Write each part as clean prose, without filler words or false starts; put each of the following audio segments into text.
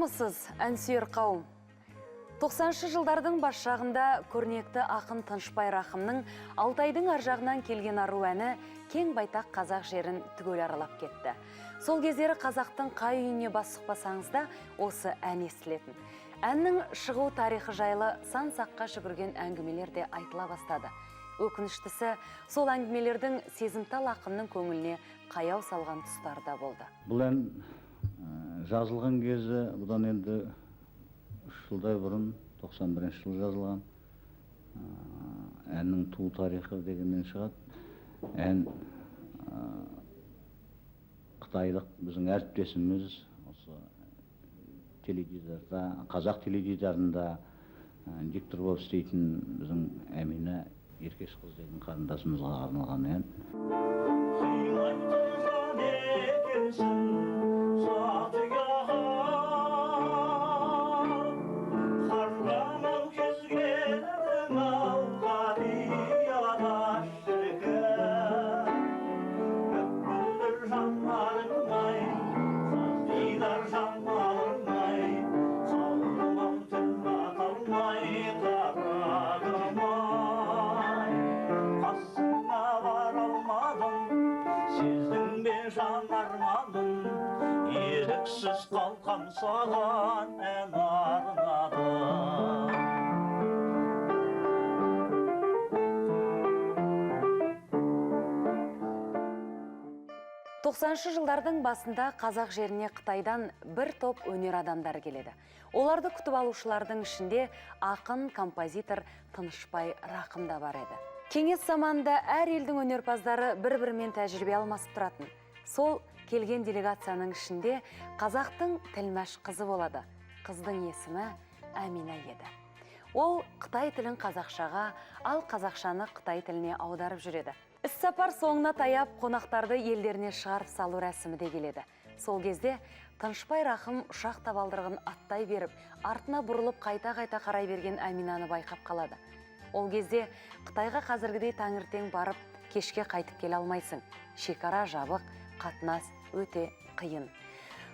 Саламатсыз, әнсүйер қауым. 90-шы жылдардың бас жағында көрнекті ақын Тынышпай Рақымның Алтайдың ар жағынан келген ару әні кең байтақ қазақ жерін түгел аралап кетті. Сол кездері қазақтың қай үйіне бас сұқпасаңыз да осы ән естілетін. Әннің шығу тарихы жайлы сан саққа жүгірген әңгімелер де айтыла бастады. Өкініштісі, сол әңгімелердің сезімтал ақынның көңіліне қаяу салған тұстары да болды. Бұл ән жазылған кезі, бұдан енді 3 жылдай бұрын, 91 жыл жазылған. Әннің туу тарихы дегеннен шығады. Ән қытайлық біздің әріптесіміз, осы теледидарда, қазақ теледидарында диктор болып істейтін біздің Әмина Еркешқыз деген қарындасымызға арналған ән. Еріксіз қалқан саған ән арнадым. 90-шы жылдардың басында қазақ жеріне Қытайдан бір топ өнер адамдары келеді. Оларды күтіп алушылардың ішінде ақын, композитор Тынышпай Рақым да бар еді. Кеңес заманында әр елдің өнерпаздары бір-бірімен тәжірибе алмасып тұратын. Сол келген делегацияның ішінде қазақтың тілмәш қызы болады. Қыздың есімі Әмина еді. Ол Қытай тілін қазақшаға, ал қазақшаны Қытай тіліне аударып жүреді. Іс-сапар соңына таяп, қонақтарды елдеріне шығарып салу рәсімі де келеді. Сол кезде Тынышпай Рақым ұшақ табалдырығын аттай беріп, артына бұрылып қайта-қайта қарай берген Әминаны байқап қалады. Ол кезде Қытайға қазіргідей таңертең барып, кешке қайтып келе алмайсың. Шекара жабық, қатынас өте қиын.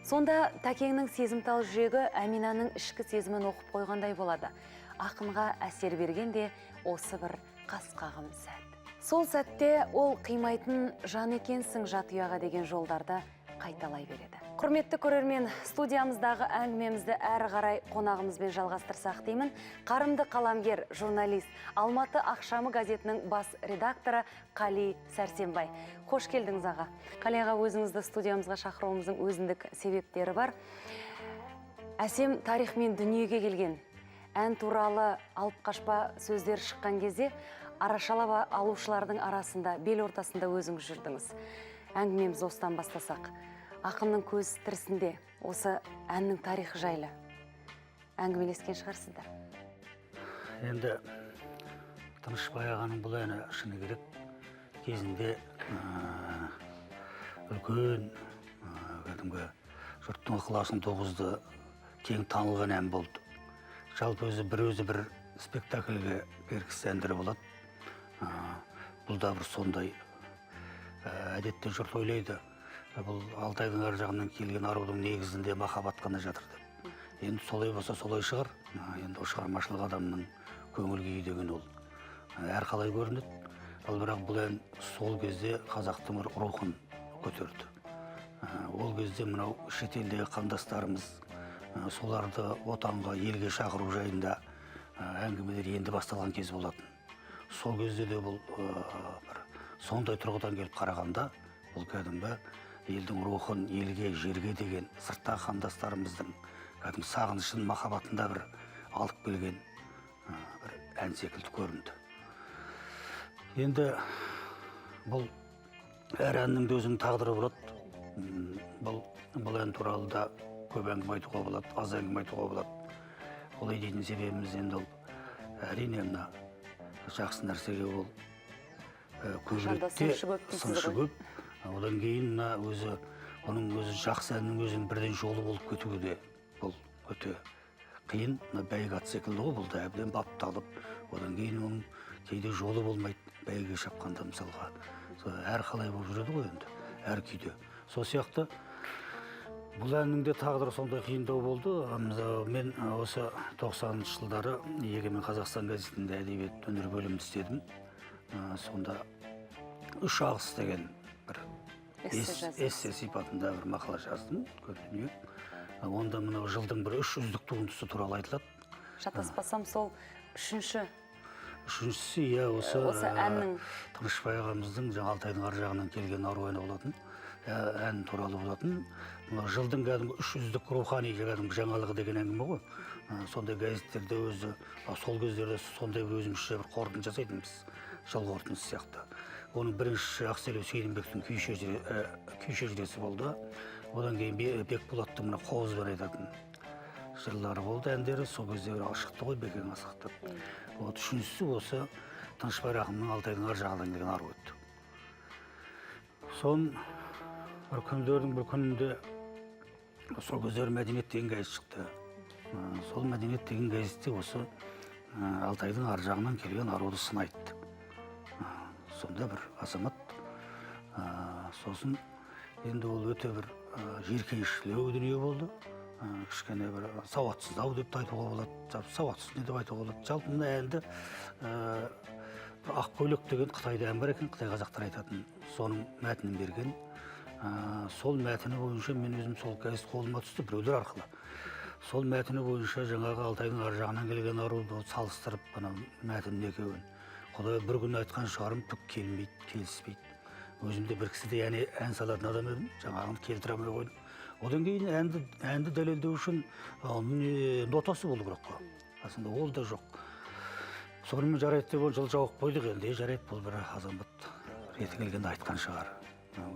Сонда тәкеңнің сезімтал жүрегі Әминаның ішкі сезімін оқып қойғандай болады. Ақынға әсер бергенде осы бір қас-қағым сәт. Сол сәтте ол қимайтын жан екенсің жат ұяға деген жолдарды қайталай береді. Құрметті көрермен, студиямыздағы әңгімемізді әрі қарай қонағымызбен жалғастырсақ деймін. Қарымды қаламгер, журналист, Алматы ақшамы газетінің бас редакторы Қали Сәрсенбай. Қош келдіңіз аға. Қали аға, өзіңізді студиямызға шақыруымыздың өзіндік себептері бар. Әсем тарихмен дүниеге келген ән туралы алып қашпа сөздер шыққан кезде арашалап алушылардың арасында, бел ортасында өзіңіз жүрдіңіз. Әңгімеміз осыдан бастасақ. Ақынның көз тірісінде осы әннің тарихы жайлы әңгімелескен шығарсыздар. Енді Тынышпай ағаның бұл әні шыны керек кезінде үлкен кәдімгі жұрттың ықыласын туғызды, кең танылған ән болды. Жалпы өзі бір спектакльге бергісіз әндері болады. Бұл да бір сондай. Әдетте жұрт ойлайды, бұл Алтайдың ар жағынан келген арудың негізінде махаббат қана жатыр деп. Енді солай болса солай шығар. Енді шығармашылық адамның көңіл күйі деген ол әрқалай көрінеді. Ал бірақ бұл ән сол кезде қазақтың рухын көтерді. Ол кезде мынау шетелдегі қандастарымыз соларды отанға, елге шақыру жайында әңгімелер енді басталған кез болатын. Сол кезде де бұл сондай тұрғыдан келіп қарағанда, бұл кәдімгі елдің рухын елге, жерге деген сыртта қандастарымыздың кәдімгі сағынышын, махаббатында бір алып келген бір ән секілді көрінді. Енді бұл әр әннің де өзінің тағдыры болады. Бұл ән туралы да көп әңгіме айтуға болады, аз әңгіме айтуға болады. Олай дейтін себебіміз енді ол әрине мына жақсы нәрсеге ол көбіректе сыншы көп. Одан кейін оның өзі жақсы әннің өзінің бірден жолы болып кетуі де бұл өте қиын. Бәйге секілді ғой, бұл да әбден бапталып, одан кейін оның кейде жолы болмайды. Бәйге шапқанда мысалға әр қалай болып жүреді ғой енді, әр күйде. Сол сияқты Бұл әннің де тағдыры сондай қиындау болды. Мен осы 90-шы жылдары Егемен Қазақстан газетінде әдебиет өнер бөлімін істедім. Сонда «Үш ағыс» деген бір эссе сипатында бір мақала жаздым. Көп дүние. Онда мынау жылдың бір 3 үздік туындысы туралы айтылады. Шатаспасам, сол үшіншісі, осы әннің Тынышбай ағамыздың жаңа Алтайдың ар жағынан келген ару әні болатын. Ән туралы болатын. Жылдың кәдімгі 3 үздік рухани жаңалығы деген әңгіме ғой. Сондай газеттерде өзі, сол кездерде сондай бір өзімізше бір қорытынды жасайтынбыз, жыл қорытындысы сияқты. Оның бірінші Ақселеу Сейдімбектің күйшежіресі болды. Одан кейін Бекболаттың мына Қобызбен айтатын жырлары болды, әндері. Сол кезде шықты ғой Бекең асықтап. Үшіншісі осы Тынышбай Рақымның Алтайдың ар жағынан келген ару өтті. Сон бір күнінде сол кездері Мәдениет деген газет шықты. Сол Мәдениет деген газетте осы Алтайдың ар жағынан келген аруды сынайды. Сонда бір азамат, сосын енді ол өте бір жиіркенішілеу дүние болды. Кішкене бір сауатсыздау деп айтуға болады, сауатсыз не деп айтуға болады. Жалпы мына әнді Ақ көйлек деген Қытайда ән бар екен, Қытай қазақтар айтатын, соның мәтінін берген. Сол мәтіні бойынша мен өзім сол газет қолыма түсті біреулер арқылы. Сол мәтіні бойынша жаңағы Алтайдың ар жағынан келген аруды салыстырып, мәтінін екеуін. Құдай бір күн айтқан шығарым түк келмейді, келіспейді. Өзімде бір кісіде ән салатын адам едім, жаңағын келтіре алмай қойдым. Одан кейін әнді дәлелдеу үшін нотасы болу керек қой. Асында ол да жоқ. Сонымен жарайды деп жыл жауып қойдық енді. Жарайды, бұл бір азамат реті келгенде айтқан шығар.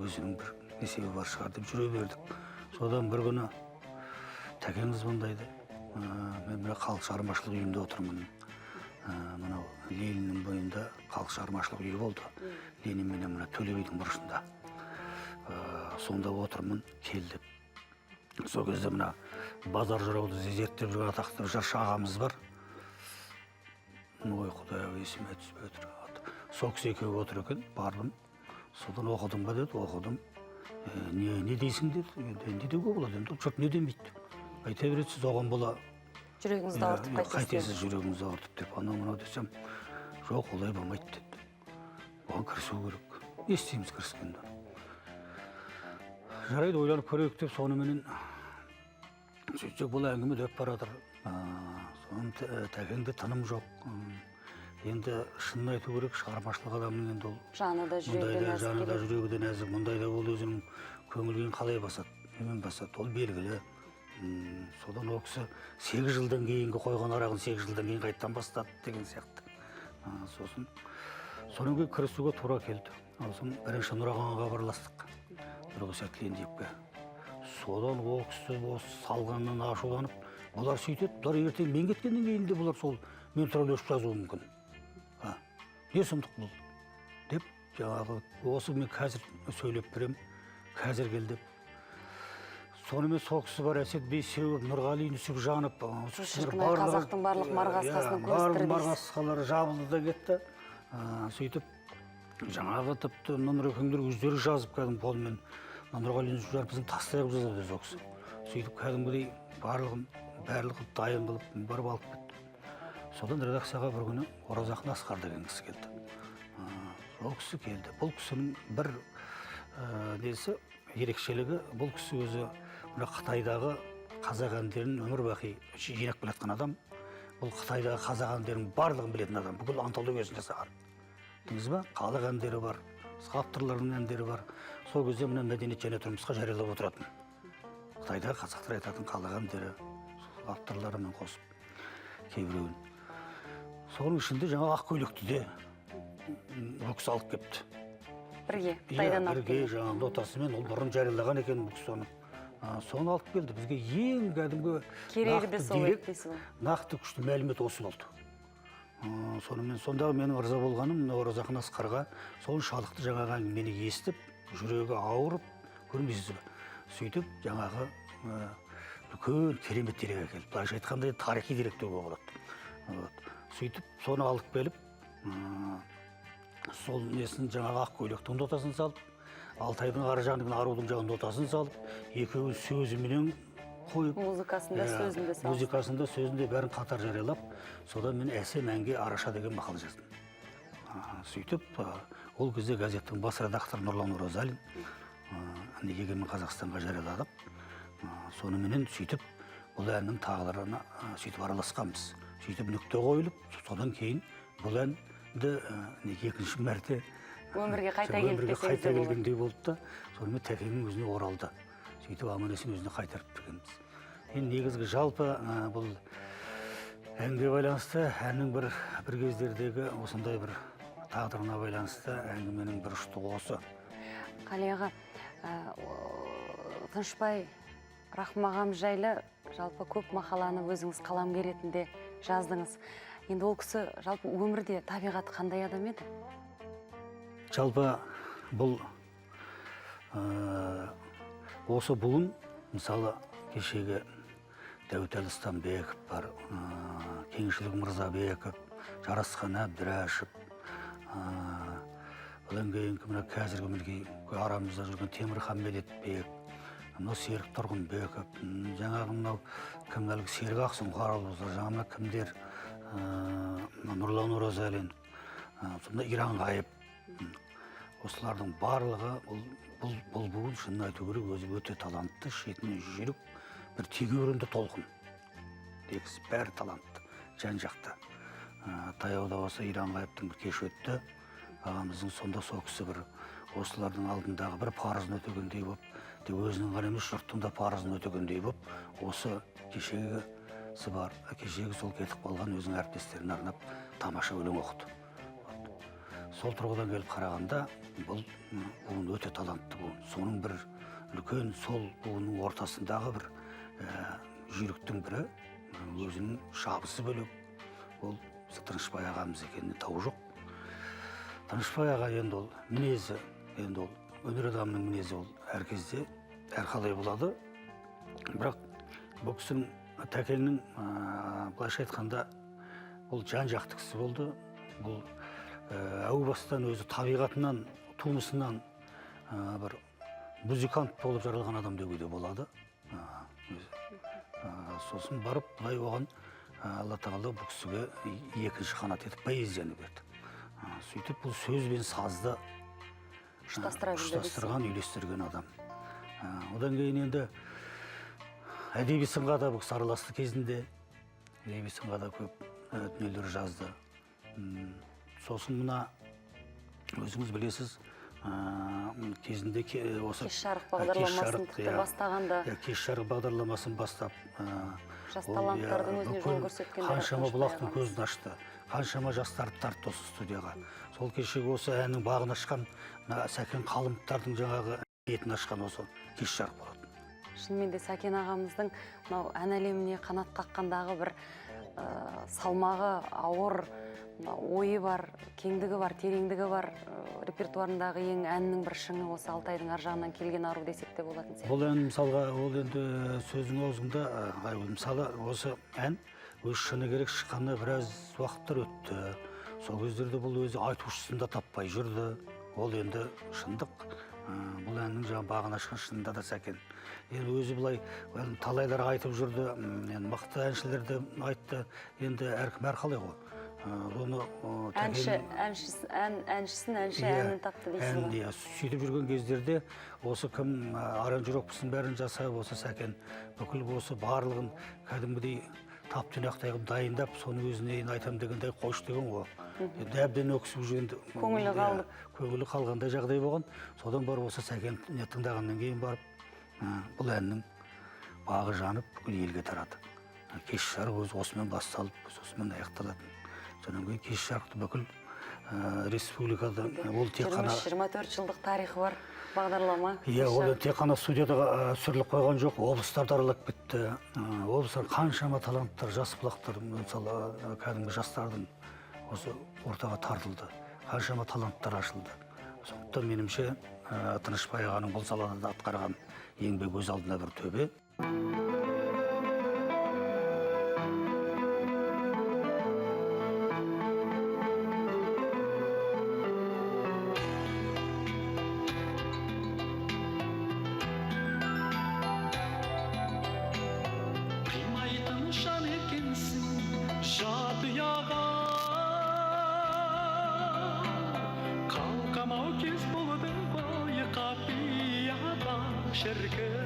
Өзінің бір есебі бар шығар деп жүре бердік. Содан бір күні тәкеңіз мұндайды. Мен бір халық шығармашылық үйінде отырмын. Мынау Лениннің бойында халық шығармашылық үйі болды. Ленин менен мына Төле бидің бұрышында. Сонда отырмын, келдім. Сол кезде мына базар жырауды зерттеп жүрген атақты жаршы ағамыз бар. Ой, Құдай-ау, есіме түспей отыр. Сол кісі екеуі отыр екен, бардым. Содан оқыдым ба деді, оқыдым. Не дейсің деді, не деуге болады енді, жұрт не демейді. Айта береді, сіз оған бола жүрегіңізді ауыртып қайтесіз, жүрегіңізді ауыртып деп, анау десем, жоқ, олай болмайды деді. Оған кірісу керек. Не істейміз кіріскенде? Жарайды, ойланып көрейік деп, соныменен сөйтсек бұл әңгіме дөп баратыр. Соның тәкеңде тыным жоқ. Енді шынын айту керек, шығармашылық адамның енді ол жаны да жүрегі де нәзік, мұндайда ол өзінің көңілген қалай басады, немен басады, ол белгілі. Содан ол кісі 8 жылдан кейінгі қойған арағын 8 жылдан кейін қайттан бастады деген сияқты. Сосын соның кейін кірісуге тура келді. Сосын бірінші Нұрағанға хабарластық. Нұрғысат Тілендиевке. Содан ол кісі салғаннан ашуланып, бұлар сөйтеді, бұлар ертең мен кеткеннен кейін де бұлар сол мен туралы өшіп жазуы мүмкін. Не сұмдық бұл? Деп, жаңағы осы мен қазір сөйлеп берем, қазір кел деп. Сонымен сол кісі бар Әсет Бейсеуов, Нұрғали Нүсіпжанов, қазақтың барлық марғасқасының көзі марғасқалары жабылды да кетті. Сөйтіп, жаңағы тіпті Нұрекеңдер өздері жазып кәдімгі қолмен Нұрғали Нүсіпжанов біздің тастай қып жазады өз оқысы. Сөйтіп кәдімгідей барлығын дайын қылып, барып алып кетті. Содан редакцияға бір күні Оразақын Асқар деген кісі келді. Ол кісі келді. Бұл кісінің бір ерекшелігі, бұл кісі өзі Қытайдағы қазақ әндерін өмір бақи жинап келатқан адам. Бұл Қытайдағы қазақ әндерінің барлығын білетін адам. Бүкіл антологиясын жасаған. Деңіз ба? Халық әндері бар, авторлардың әндері бар. Сол кезде мына мәдениет және тұрмысқа жариялап отыратын. Қытайдағы қазақтар айтатын халық әндері, авторларымен қосып кейбіреуін. Соның ішінде жаңа ақ көйлекті де бұл кісі алып кепті. Бірге, Қытайдан алып келді. Бірге жаңа нотасымен ол бұрын жариялаған екен бұл кісі оны. Соны алып келді. Бізге ең кәдімгі нақты күшті мәлімет осы болды. Сондағы менің ырза болғаным Оразақын Асқарға соншалықты жаңағы әңгімені естіп, жүрегі ауырып, көрмейсіз бе? Сөйтіп, жаңағы үлкен керемет дерек әкелді. Былайша айтқанда тарихи дерек деуге болады. Сөйтіп, соны алып келіп, сол несін жаңағы ақ көйлектің нотасын салып, Алтайдың ар жағының арудың жағын нотасын салып, екеуі сөзіменен қойып, Музыкасында, сөзінде салып. музыкасында, сөзінде бәрін қатар жариялап, содан мен әсем әнге араша деген мақал жаздым. Сөйтіп, ол кезде газеттің бас редакторы Нұрлан Оразалин егемен Қазақстанға жарияладық. Соныменен сөйтіп, бұл әннің тағдырына сөйтіп араласқанбыз. Сөйтіп нүкте қойылып, содан кейін бұл әнді екінші мәрте Өмірге қайта өмірге келіп қайта келгендей болды да, сонымен Тәкеңнің өзіне оралды. Сөйтіп аман-есен өзіне қайтарып бергенбіз. Енді негізгі жалпы бұл әнге байланысты, әннің бір кездердегі осындай бір тағдырына байланысты әңгіменің бір ұштығы осы. Қали аға, Тынышбай Рахым ағам жайлы жалпы көп мақаланы өзіңіз қаламгер ретінде жаздыңыз. Енді ол кісі жалпы өмірде табиғаты қандай адам еді? Жалпы бұл осы буын, мысалы кешегі Дәуітәлі Стамбеков бар, Кеңшілік Мырзабеков, Жарасқан Әбдірәшев, одан кейін қазіргі мінекей арамызда жүрген Темірхан Медетбек, мынау Серік Тұрғынбеков, жаңағы мынау кім әлгі Серік Ақсұңқарұлы, жаңа кімдер, Нұрлан Оразалин, сонда Иранғайып. Осылардың барлығы бұл буын шынын айту керек, өзі өте талантты, шетінен жүйрік, бір тегеурінді толқын. Дегіз, бәрі талантты, жан-жақты. Таяуда осы Иранғайыптың бір кеш өтті. Ағамыздың сонда сол кісі бір осылардың алдындағы бір парызын өтегендей боп, өзінің ғана емес жұрттың да парызын өтегендей боп, осы кешегісі бар, кешегі сол кетіп қалған өзінің әріптестеріне арнап тамаша өлең оқыды. Сол тұрғыдан келіп қарағанда, бұл буын өте талантты буын. Соның бір үлкен сол буынның ортасындағы бір жүйріктің бірі, өзінің шабысы бөлек, ол Тынышбай ағамыз екеніне дау жоқ. Тынышбай аға енді ол мінезі, енді ол өнер адамының мінезі ол әр кезде әрқалай болады. Бірақ бұл кісінің Тәкеңнің былайша айтқанда ол жан-жақты кісі болды. Бұл әу бастан өзі табиғатынан, тумысынан бір музыкант болып жаралған адам деуге де болады. Сосын барып, былай оған Алла Тағала бұл кісіге екінші қанат етіп поэзияны берді. Сөйтіп бұл сөз бен сазды ұштастырған, үйлестірген адам. Одан кейін енді әдеби сынға да бұл кісі араласты кезінде. Әдеби сынға да көп дүниелер жазды. Сосын мына өзіңіз білесіз, кезінде осы Кеш жарық бағдарламасын тіпті бастағанда. Кеш жарық бағдарламасын бастап, жас таланттардың өзіне жол көрсеткендер. қаншама бұлақтың көзін ашты, қаншама жастарды тартты осы студияға. Сол кешегі осы әннің бағын ашқан, Сәкен Қалымовтардың жаңағы етін ашқан осы кеш жарық болады. Шынымен де Сәкен ағамыздың ән әлеміне қанат қаққандағы бір салмағы ауыр, ойы бар, кеңдігі бар, тереңдігі бар, репертуарындағы ең әннің бір шыңы осы Алтайдың ар жағынан келген ару десек те болатын сияқты. Бұл ән мысалға, ол енді сөздің аузында, мысалы осы ән өз шыны керек шыққаны біраз уақыттар өтті. Сол кездерде бұл өзі айтушысын да таппай жүрді. Ол енді шындық. Бұл әннің жаңа бағын ашқан шынында да Сәкен. Енді өзі бұлай талайлар айтып жүрді, мықты әншілер де айтты. Енді әркім әрқалай ғой. Әнші әнін тапты дейсіз ғой. Сөйтіп жүрген кездерде осы кім аранжировкасын бәрін жасап, осы Сәкен бүкіл осы барлығын кәдімгідей тап-тұйнақтай қылып дайындап, соны өзіне айтам дегендей қойшы деген ғой. Әбден өксіп жүргенде көңілі қалғандай жағдай болған. Содан барып осы Сәкен тыңдағаннан кейін барып, бұл әннің бағы жанып бүкіл елге тарады. Кеш жарық өзі осымен басталып, осымен аяқталады. Содан кейін кеш жарықты бүкіл республикада, ол тек қана 23-24 жылдық тарихы бар бағдарлама. Ол тек қана студияда сүріліп қойған жоқ, облыстарды аралап кетті. Облыстар қаншама таланттар, жас бұлақтар, мысалы кәдімгі жастардың осы ортаға тартылды. Қаншама таланттар ашылды. Сондықтан меніңше Тынышбай ағаның бұл салада атқарған еңбек өз алдына бір төбе. şirket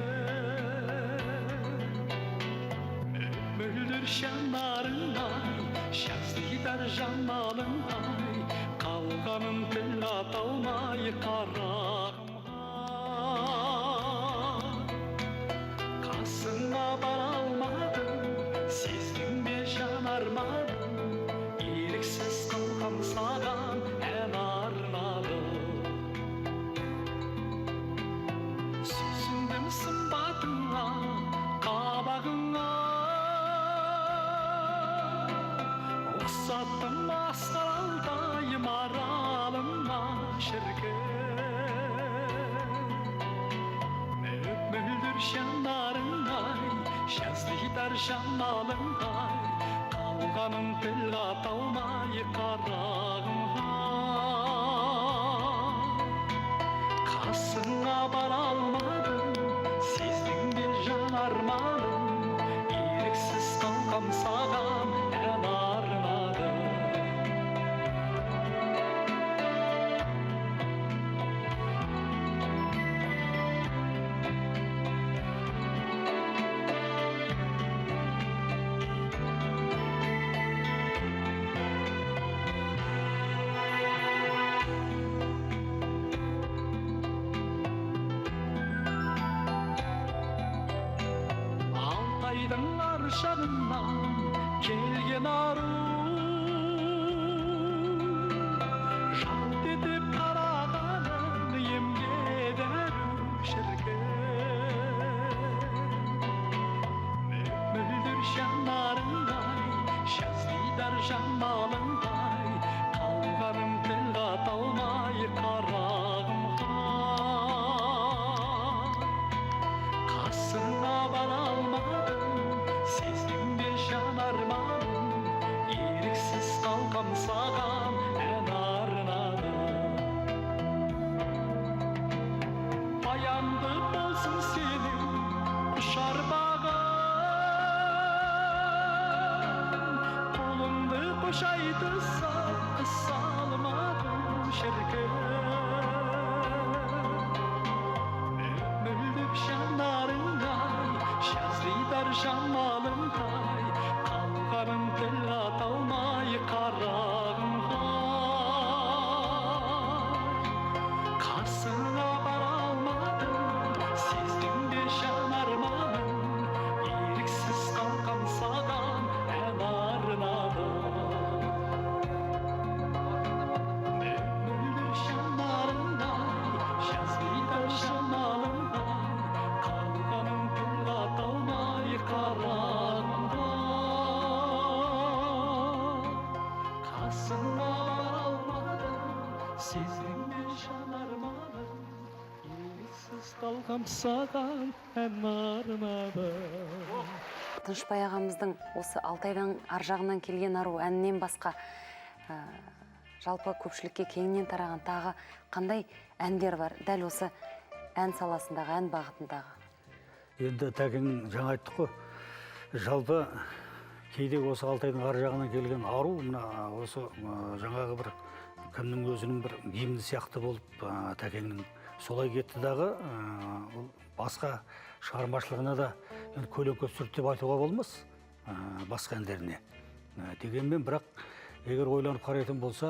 mülür şanlarınay şahsiyder jamalınay kalganın til atolmay karağım kasına baralmadım sezdin be janarmadım iriksiz kalkan sağan en arnadım süzündüm sımbatına kabağına Sattım asfaltayım aralımla şirket müldür şanlarınay şazlider şanalınay kalganın til atolmay karağımha kasına baralmadım sezdin bir janarmadım iriksiz kalkan sağam en arnadım Altay'dın arşağından kelgen arı Jalt edip karağanın yemge derim şirket müldür şanlarınday şazlider jamalınday kalganım til atolmay karağımha kasına baralmadım sezdim bir janarmadım iriksiz kalkan sağam en arnadım bayandı bolsun senin kuşar bağın kolumdu koşaydısa salmadım şirket müldür şanlarınday şazlider jamalınday kalganın til atolmay karağımha kasına baralmadım sezdim bir janarmadım iriksiz kalkan sağam en arnadım müldür şanlarınday şazlider jamalınday kalganın til atolmay karağımha kasına baralmadım sezdim bir janarmadım iriksiz kalkan sağam en arnadım Тынышбай ағамыздың осы Алтайдан ар жағынан келген ару әнінен басқа жалпы көпшілікке кеңінен тараған тағы қандай әндер бар дәл осы ән саласындағы, ән бағытындағы? Енді тәкең жаңа айттық қой, жалпы кейде осы Алтайдың ар жағынан келген ару мына осы жаңағы бір кімнің өзінің бір гимні сияқты болып тәкеңнің солай кетті дағы ол басқа шығармашылығына да көлеңке түсірді деп айтуға болмас басқа әндеріне дегенмен бірақ егер ойланып қарайтын болса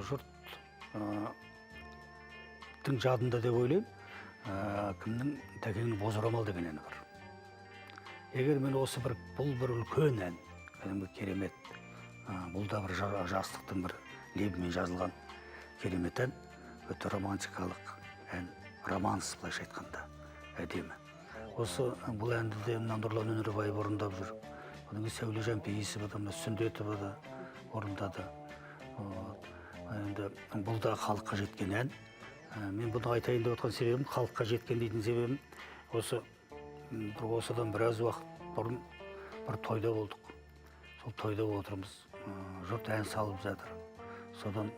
жұрттың жадында деп ойлаймын кімнің тәкеңнің боз орамал деген әні бар. Егер мен осы бұл бір үлкен ән кәдімгі керемет бұл да бір жастықтың бір лебімен жазылған керемет ән өте романтикалық ән романс былайша айтқанда әдемі. Осы бұл әнді де Нұрлан Өнербаев орындап жүр. Одан кейін Сәуле Жанпейісова да Сүндетова да орындады. Енді бұл да халыққа жеткен ән. Мен бұны айтайын деп отқан себебім, халыққа жеткен дейтін себебім осы осыдан біраз уақыт бұрын бір тойда болдық. Сол тойда отырмыз. Жұрт ән салып жатыр. Содан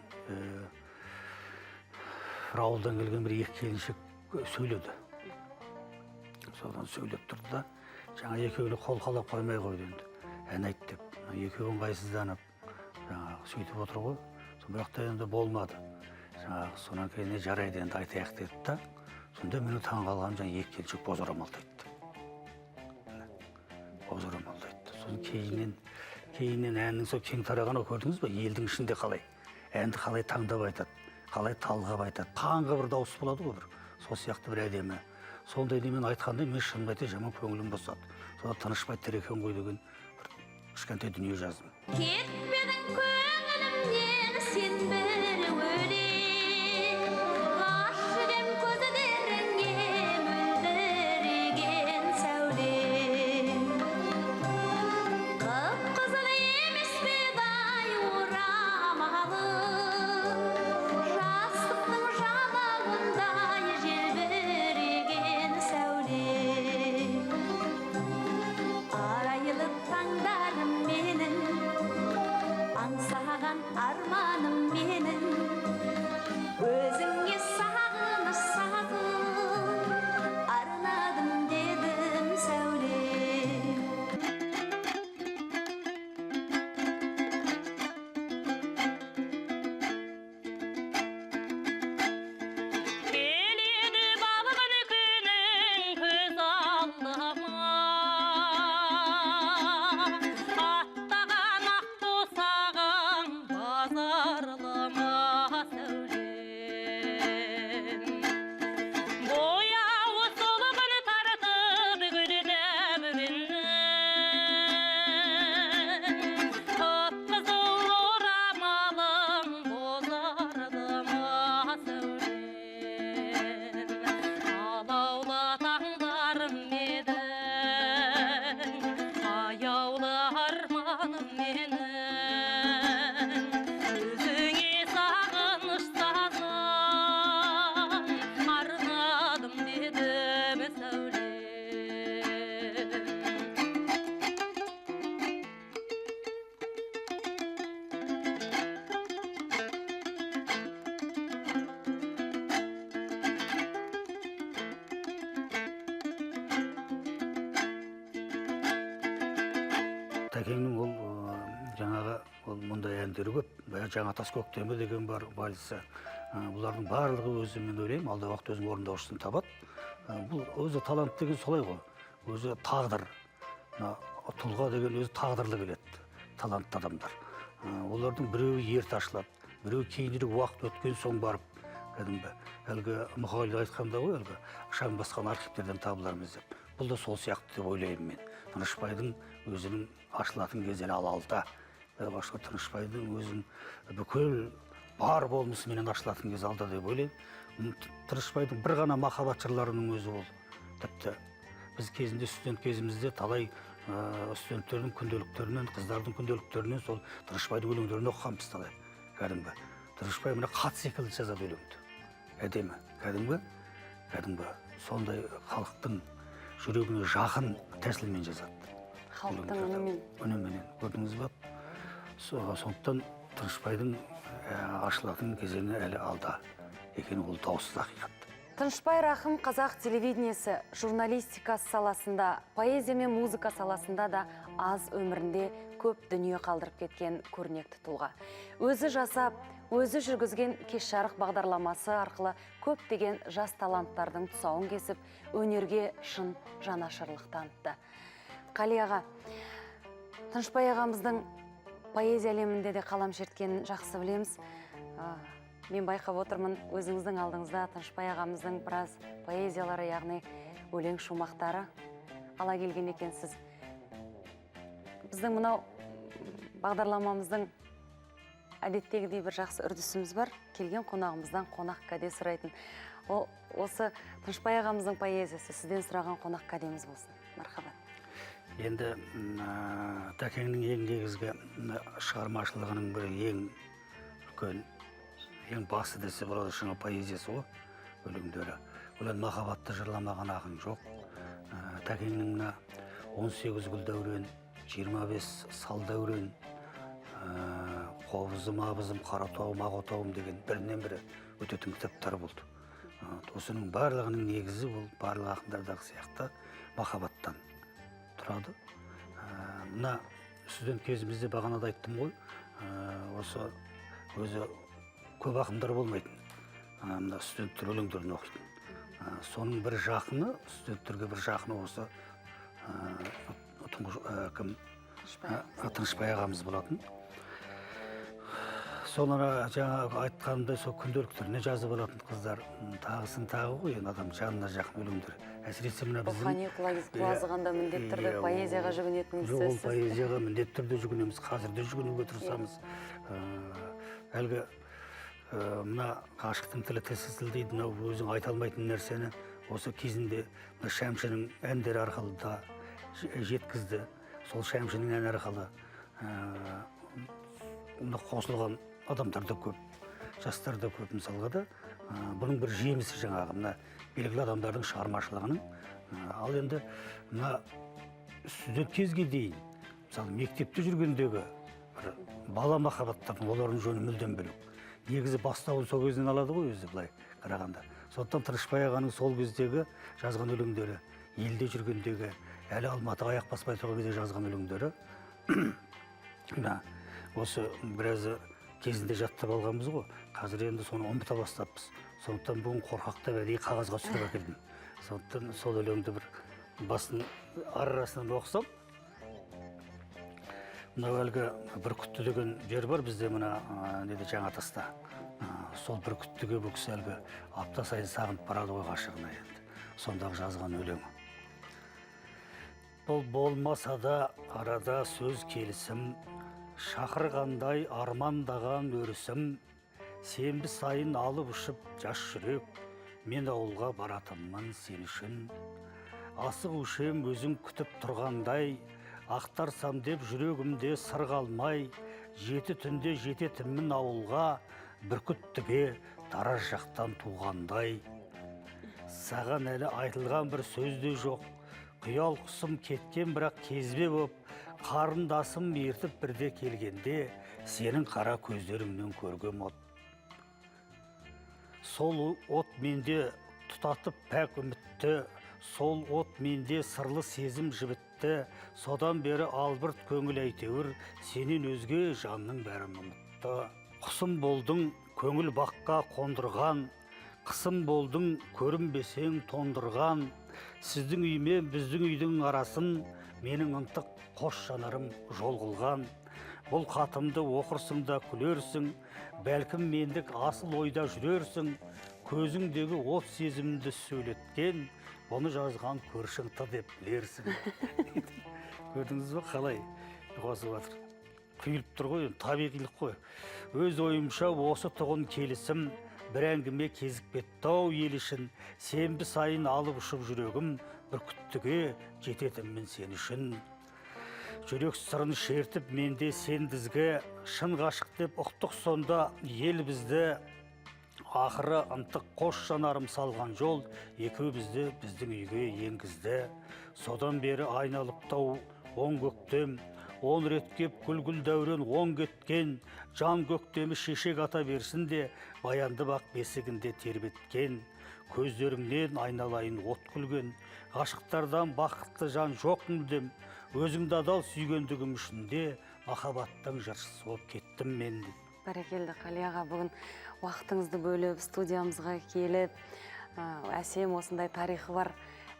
бір ауылдан келген бір екі келіншек сөйледі. Содан сөйлеп тұрды да, жаңа екеуіне қол қалап қоймай қойды енді. Ән айт деп, екеуін қайсызданып, жаңағы сөйтіп отыр ғой. Бірақ та енді болмады. Жаңағы сонан кейін жарайды енді айтайық деді да, Сонда мені таң қалған жаңа екі келіншек боз орамалды айтты. Боз орамалды айтты. Сосын кейіннен әннің сол кең тарағаны көрдіңіз ба? Елдің ішінде қалай? Әнді қалай таңдап айтады, қалай талғап айтады. Таңғы бір дауыс болады ғой бір. Сол сияқты бір әдемі. Сондай немен айтқанда мен шынымды айтайын жаман көңілім босады. Сонда тынышбай тірі екен ғой деген бір кішкентай дүние жаздым. Кетпедің көңілімнен сен бір өлең, ғашығым көздеріңе мөлдіреген сәулем. Қып-қызыл емес пе дай орамалы, жастықтың жалауындай желбіреген сәулем. Арайлы таңдарым менің, аңсаған арманым менің, өзіңе сағыныш сағым арнадым дедім сәулем. Келеді балғын күнің көз алдыма, аттаған ақ тосағың базарлама сәулем. Бояуы солғын тартып гүлдеп үннің, қып-қызыл орамалың бозарлама сәулем. Алаулы таңдарым едің, аяулы арманым менің, өзіңе сағыныш сағым арнадым дедім сәулем. Тәкеңнің ол жаңағы ол мұндай әндері көп. Жаңа тас көктемі деген бар вальсі. Бұлардың барлығы өзі мен ойлаймын, алдағы уақытта өзінің орындаушысын табады. Бұл өзі талант деген солай ғой. Өзі тағдыр. Тұлға деген өзі тағдырлы келеді. Талантты адамдар. Олардың біреуі ерте ашылады, біреуі кейінірек уақыт өткен соң барып, кәдімгі әлгі Мұқағали айтқанда ғой, әлгі шаң басқан архивтерден табылармыз деп. Бұл да сол сияқты деп ойлаймын мен. Тынышбайдың өзінің ашылатын кездері алалда. Башқа Тынышбайдың өзінің бүкіл бар болмысыменен ашылатын кез алда деп ойлаймын. Тынышбайдың бір ғана махаббат жырларының өзі ол. Тіпті біз кезінде студент кезімізде талай студенттердің күнделіктерінен, қыздардың күнделіктерінен сол Тынышбайдың өлеңдерін оқығанбыз талай. Кәдімгі Тынышбай мына хат секілді жазады өлеңді. Әдемі, кәдімгі сондай халықтың жүрегіне жақын тәсілмен жазады. Халықтың үнімен. Үніменен, көрдіңіз ба? Сондықтан Тынышбайдың ашылатын кезеңі әлі алда екені ол даусыз ақиқат. Тынышбай Рахым қазақ телевидениесі, журналистика саласында, поэзия мен музыка саласында да аз өмірінде көп дүние қалдырып кеткен көрнекті тұлға. Өзі жасап, өзі жүргізген кеш жарық бағдарламасы арқылы көптеген жас таланттардың тұсауын кесіп, өнерге шын жанашырлық танытты. Қали аға, Тынышбай ағамыздың поэзия әлемінде де қалам шерткенін жақсы білеміз. Мен байқап отырмын, өзіңіздің алдыңызда Тынышбай ағамыздың біраз поэзиялары, яғни өлең шумақтары ала келген екенсіз. Біздің мынау бағдарламамыздың әдеттегідей бір жақсы үрдісіміз бар. Келген қонағымыздан қонақ кәде сұрайтын. Осы Тынышбай ағамыздың поэзиясы сізден сұраған қонақ кәдеміз болсын. Мархабат. Енді Тәкеңнің ең негізгі шығармашылығының бірі ең үлкен, ең басы десе болады шыңы поэзиясы ғой, өлеңдері. Ол махаббатты жырламаған ақын жоқ. Тәкеңнің 18 гүл дәурен, 25 сал дәурен, қобызым, абызым, қаратауым, ағотауым деген бірінен бірі өтетін кітаптары болды. Осының барлығының негізі ол барлық ақындардағы сияқты махаббаттан тұрады. Мына студент кезімізде бағанада айттым ғой, осы өзі көп ақындар болмайтын. Мына студенттер өлеңдерін оқитын. Соның бір жақыны, студенттерге бір жақыны осы кім Тынышбай ағамыз болатын. Солар жаңағы айтқанымдай сол күнделіктеріне жазып алатын қыздар. Тағысын тағы ғой, енді адам жанына жақын өлеңдер. Әсіресе мына рухани құлазығанда міндетті түрде поэзияға жүгінетініңіз Жоқ, ол сөзсіз. поэзияға міндетті түрде жүгінеміз, қазір де жүгінуге тырысамыз. Әлгі мына ғашықтың тілі тілсіз тіл дейді, мынау өзің айта алмайтын нәрсені осы кезінде Шәмшінің әндері арқылы да жеткізді. Сол Шәмшінің әні арқылы қосылған адамдар да көп, жастар да көп мысалға да. Бұның бір жемісі жаңағы мына белгілі адамдардың шығармашылығының. Ал енді мына студент кезге дейін, мысалы мектепте жүргендегі бала махаббаттардың олардың жөні мүлдем бөлек. Негізі бастауын сол кезден алады ғой өзі былай қарағанда. Сондықтан Тынышбай ағаның сол кездегі жазған өлеңдері, елде жүргендегі, әлі Алматыға аяқ баспай тұрған кезде жазған өлеңдері осы біразы кезінде жаттап алғанбыз ғой. Қазір енді соны ұмыта бастаппыз. Сондықтан бүгін қорқақтап әдейі қағазға түсіріп әкелдім. Сондықтан сол өлеңді бір басын арасынан оқысам, мынау әлгі Бүркітті деген жер бар бізде мына Жаңатаста. Сол Бүркіттіге бұл кісі әлгі апта сайын сағынып барады ғой ғашығына енді. Сондағы жазған өлеңі. Бұл болмаса да арада сөз келісім, шақырғандай армандаған өрісім, сенбі сайын алып ұшып жас жүрек, мен ауылға баратынмын сен үшін. Асық өшем өзің күтіп тұрғандай, ақтарсам деп жүрегімде сыр қалмай, 7 түнде жететінмін ауылға, Бүркіттіге Тараз жақтан туғандай. Саған әлі айтылған бір сөзде жоқ, қиял құсым кеткен бірақ кезбе боп, қарындасым ертіп бірде келгенде, сенің қара көздеріңнен көргем от. Сол от менде тұтатып пәк үмітті, сол от менде сырлы сезім жібітті, содан бері албырт көңіл әйтеуір, сенен өзге жанның бәрін ұмытты. Құсым болдың көңіл баққа қондырған, қысым болдың көрінбесең тондырған, сіздің үймен біздің үйдің арасын, менің ынтық қош жанарым жол қылған. Бұл қатымды оқырсың да күлерсің, бәлкім мендік асыл ойда жүрерсің, көзіңдегі от сезімді сөйлеткен, бұны жазған көршіңті деп білерсің. Көрдіңіз бе қалай қосып жатыр? Құйылып тұр ғой, табиғилық қой. Өз ойымша осы тұғын келісім, бір әңгіме кезіп кетті-ау ел үшін, сенбі сайын алып ұшып жүрегім, Бүркіттіге жететінмін сен үшін. Жүрек сырын шертіп менде сен дізге, шын ғашық деп ұқтық сонда ел бізді. Ақыры ынтық қош жанарым салған жол, екеумізді біздің үйге енгізді. Содан бері айналыптау оң көктем, 10 рет кеп күлгіл дәурен оң кеткен, жан көктемі шешек ата берсін де, баянды бақ бесігінде тербеткен. Көздеріңнен айналайын от күлген, ғашықтардан бақытты жан жоқ мүлдем, өзіңді адал сүйгендігім үшінде, махаббаттың жыршысы болып кеттім мен. Бәрекелді Қали аға, бүгін уақытыңызды бөліп, студиямызға келіп, әсем осындай тарихы бар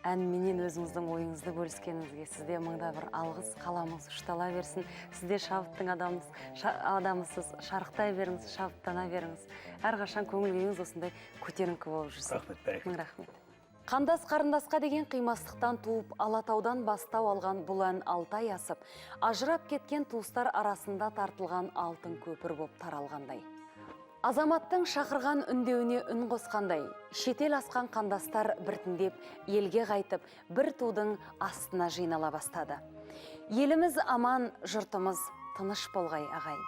әнменен өзіңіздің ойыңызды бөліскеніңізге сізде мыңда бір алғыс, қаламыңыз ұштала берсін. Сізде шабыттың адамысыз, шарықтай беріңіз, шабыттана беріңіз. Әрқашан көңіл күйіңіз осындай көтеріңкі болып жүрсін. Рахмет, бәрекелді. Мың рахмет. Қандас қарындасқа деген қимастықтан туып, Алатаудан бастау алған бұл ән алтай асып, ажырап кеткен туыстар арасында тартылған алтын көпір боп таралғандай. Азаматтың шақырған үндеуіне үн қосқандай, шетел асқан қандастар біртіндеп елге қайтып, бір тудың астына жинала бастады. Еліміз аман, жұртымыз тыныш болғай ағайын.